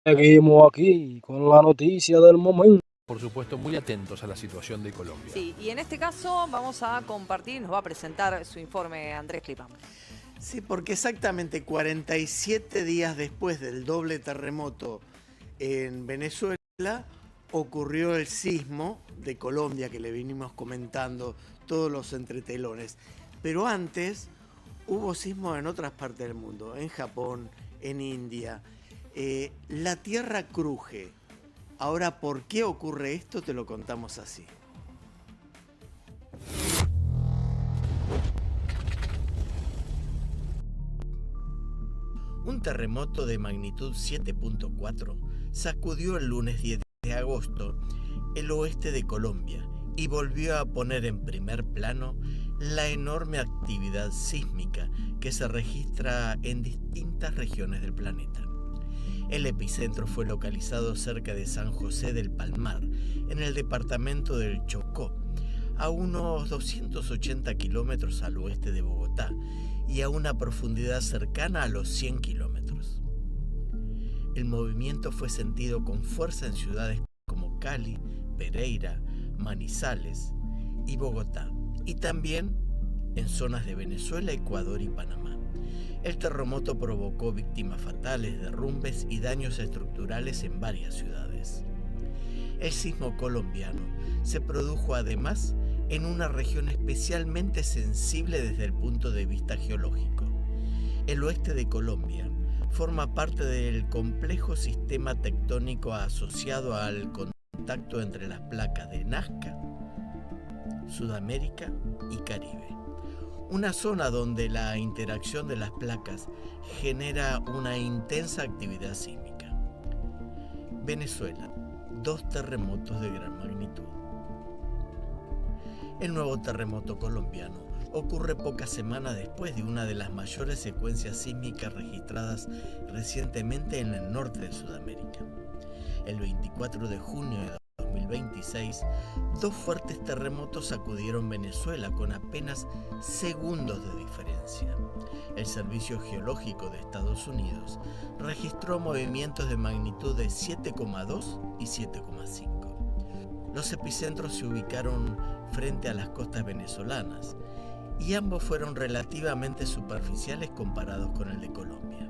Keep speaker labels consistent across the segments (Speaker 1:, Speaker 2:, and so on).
Speaker 1: Seguimos aquí con la noticia del momento.
Speaker 2: Por supuesto, muy atentos a la situación de Colombia.
Speaker 3: Sí, y en este caso vamos a compartir, nos va a presentar su informe Andrés Clipán.
Speaker 4: Sí, porque exactamente 47 días después del doble terremoto en Venezuela ocurrió el sismo de Colombia que le vinimos comentando todos los entretelones. Pero antes hubo sismos en otras partes del mundo, en Japón, en India. La tierra cruje. Ahora, ¿por qué ocurre esto? Te lo contamos así. Un terremoto de magnitud 7.4 sacudió el lunes 10 de agosto el oeste de Colombia y volvió a poner en primer plano la enorme actividad sísmica que se registra en distintas regiones del planeta. El epicentro fue localizado cerca de San José del Palmar, en el departamento del Chocó, a unos 280 kilómetros al oeste de Bogotá y a una profundidad cercana a los 100 kilómetros. El movimiento fue sentido con fuerza en ciudades como Cali, Pereira, Manizales y Bogotá, y también en zonas de Venezuela, Ecuador y Panamá. El terremoto provocó víctimas fatales, derrumbes y daños estructurales en varias ciudades. El sismo colombiano se produjo además en una región especialmente sensible desde el punto de vista geológico. El oeste de Colombia forma parte del complejo sistema tectónico asociado al contacto entre las placas de Nazca, Sudamérica y Caribe. Una zona donde la interacción de las placas genera una intensa actividad sísmica. Venezuela, 2 terremotos de gran magnitud. El nuevo terremoto colombiano ocurre pocas semanas después de una de las mayores secuencias sísmicas registradas recientemente en el norte de Sudamérica. El 24 de junio de 2026, 2 fuertes terremotos sacudieron Venezuela con apenas segundos de diferencia. El Servicio Geológico de Estados Unidos registró movimientos de magnitud de 7,2 y 7,5. Los epicentros se ubicaron frente a las costas venezolanas y ambos fueron relativamente superficiales comparados con el de Colombia.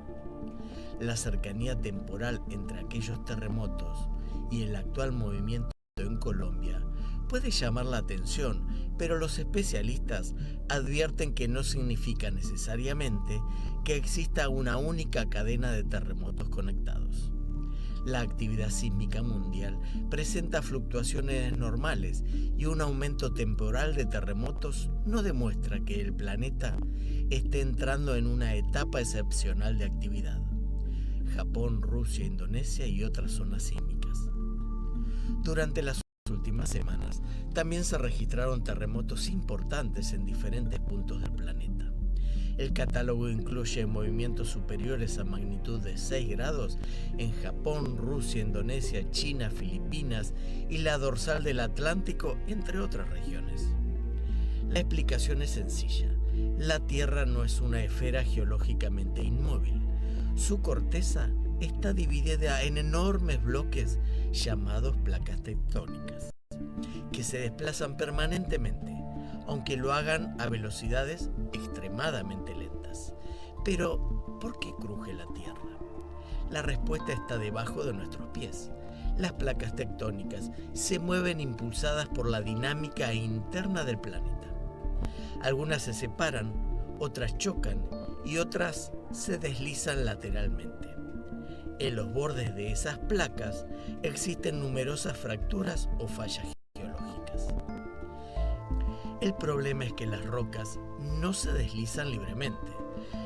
Speaker 4: La cercanía temporal entre aquellos terremotos y el actual movimiento en Colombia puede llamar la atención, pero los especialistas advierten que no significa necesariamente que exista una única cadena de terremotos conectados. La actividad sísmica mundial presenta fluctuaciones normales y un aumento temporal de terremotos no demuestra que el planeta esté entrando en una etapa excepcional de actividad. Japón, Rusia, Indonesia y otras zonas sísmicas. Durante las últimas semanas también se registraron terremotos importantes en diferentes puntos del planeta. El catálogo incluye movimientos superiores a magnitud de 6 grados en Japón, Rusia, Indonesia, China, Filipinas y la dorsal del Atlántico, entre otras regiones. La explicación es sencilla. La Tierra no es una esfera geológicamente inmóvil. Su corteza está dividida en enormes bloques llamados placas tectónicas, que se desplazan permanentemente, aunque lo hagan a velocidades extremadamente lentas. Pero, ¿por qué cruje la Tierra? La respuesta está debajo de nuestros pies. Las placas tectónicas se mueven impulsadas por la dinámica interna del planeta. Algunas se separan, otras chocan y otras se deslizan lateralmente. En los bordes de esas placas existen numerosas fracturas o fallas geológicas. El problema es que las rocas no se deslizan libremente.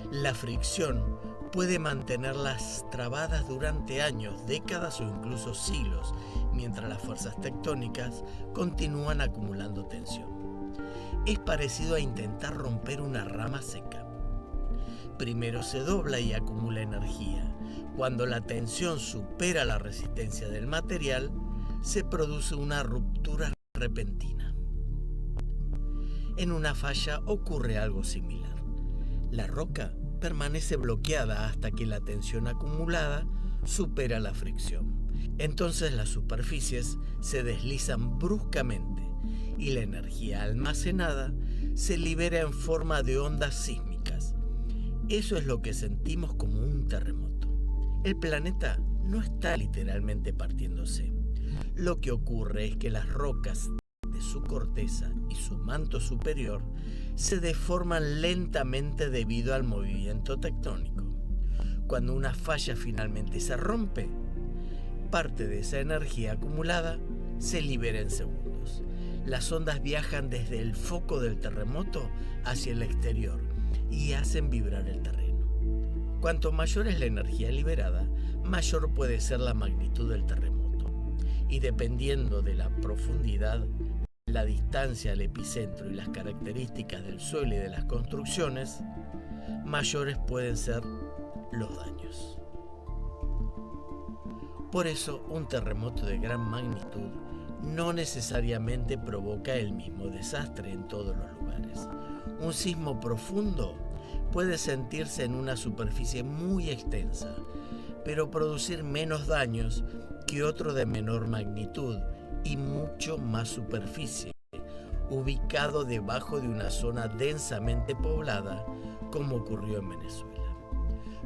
Speaker 4: La fricción puede mantenerlas trabadas durante años, décadas o incluso siglos, mientras las fuerzas tectónicas continúan acumulando tensión. Es parecido a intentar romper una rama seca. Primero se dobla y acumula energía. Cuando la tensión supera la resistencia del material, se produce una ruptura repentina. En una falla ocurre algo similar. La roca permanece bloqueada hasta que la tensión acumulada supera la fricción. Entonces las superficies se deslizan bruscamente y la energía almacenada se libera en forma de ondas sísmicas. Eso es lo que sentimos como un terremoto. El planeta no está literalmente partiéndose. Lo que ocurre es que las rocas de su corteza y su manto superior se deforman lentamente debido al movimiento tectónico. Cuando una falla finalmente se rompe, parte de esa energía acumulada se libera en segundos. Las ondas viajan desde el foco del terremoto hacia el exterior y hacen vibrar el terreno. Cuanto mayor es la energía liberada, mayor puede ser la magnitud del terremoto. Y dependiendo de la profundidad, la distancia al epicentro y las características del suelo y de las construcciones, mayores pueden ser los daños. Por eso, un terremoto de gran magnitud no necesariamente provoca el mismo desastre en todos los lugares. Un sismo profundo puede sentirse en una superficie muy extensa, pero producir menos daños que otro de menor magnitud y mucho más superficie, ubicado debajo de una zona densamente poblada, como ocurrió en Venezuela.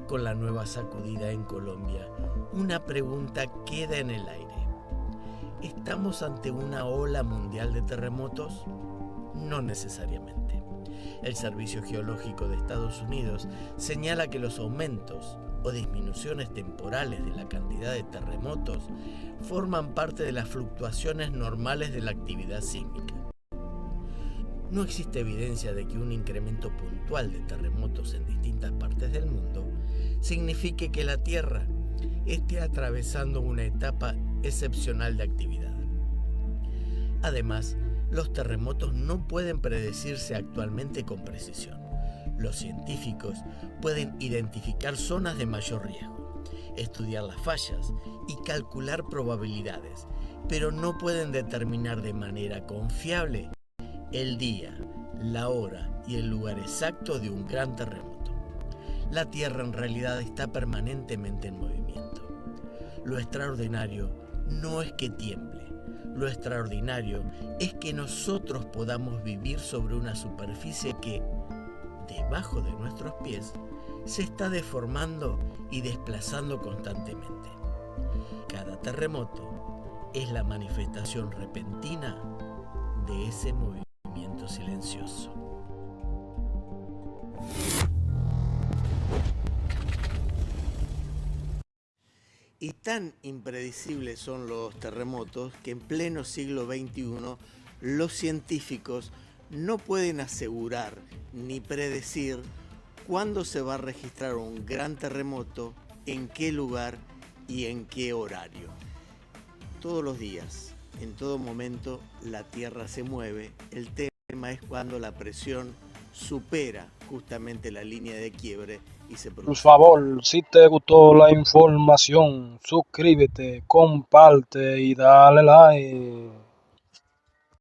Speaker 4: Con la nueva sacudida en Colombia, una pregunta queda en el aire. ¿Estamos ante una ola mundial de terremotos? No necesariamente. El Servicio Geológico de Estados Unidos señala que los aumentos o disminuciones temporales de la cantidad de terremotos forman parte de las fluctuaciones normales de la actividad sísmica. No existe evidencia de que un incremento puntual de terremotos en distintas partes del mundo signifique que la Tierra esté atravesando una etapa excepcional de actividad. Además, los terremotos no pueden predecirse actualmente con precisión. Los científicos pueden identificar zonas de mayor riesgo, estudiar las fallas y calcular probabilidades, pero no pueden determinar de manera confiable el día, la hora y el lugar exacto de un gran terremoto. La Tierra en realidad está permanentemente en movimiento. Lo extraordinario no es que tiemble, lo extraordinario es que nosotros podamos vivir sobre una superficie que, debajo de nuestros pies, se está deformando y desplazando constantemente. Cada terremoto es la manifestación repentina de ese movimiento silencioso. Y tan impredecibles son los terremotos que en pleno siglo XXI los científicos no pueden asegurar ni predecir cuándo se va a registrar un gran terremoto, en qué lugar y en qué horario. Todos los días, en todo momento, la Tierra se mueve. El tema es cuando la presión supera justamente la línea de quiebre y se produce.
Speaker 1: Por favor, si te gustó la información, suscríbete, comparte y dale like.